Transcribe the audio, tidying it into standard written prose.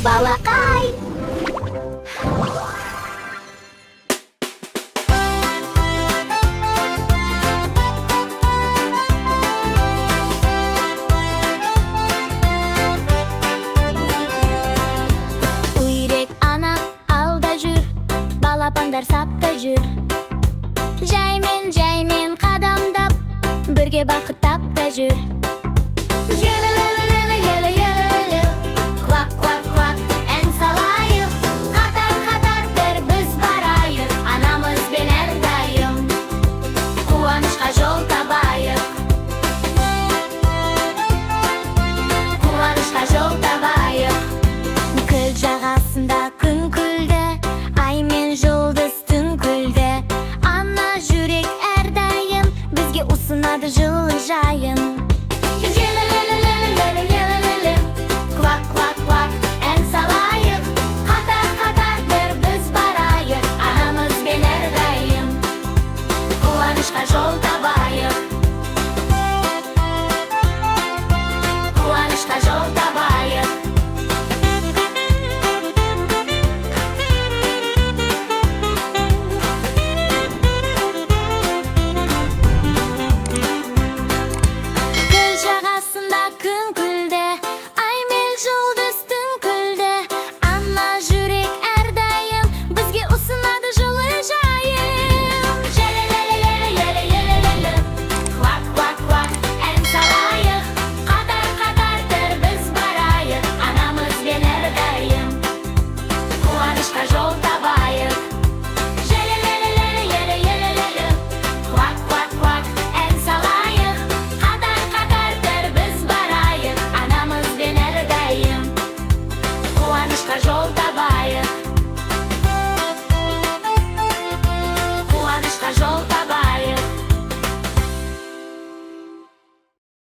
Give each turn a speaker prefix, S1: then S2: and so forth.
S1: балақай. Үйрек ана алда жүр, балапандар сапта жүр. Жаймен қадамдап, бірге бақыт тапта жүр. Квак-квак-квак, ән салайық, қатар-қатар бір біз барайық. Анамызбен әрдайым қуанышқа жол табайық. Қуанышқа жол табайық. Көл жағасында күн күлді, ай мен жұлдыз түн күлді. Ана жүрек әрдайым бізге ұсынады жылы жайын. Квак-квак-квак, ән салайық, қатар-қатар бір біз барайық. Анамызбен әрдайым қуанышқа жол табайық. Қуанышқа жол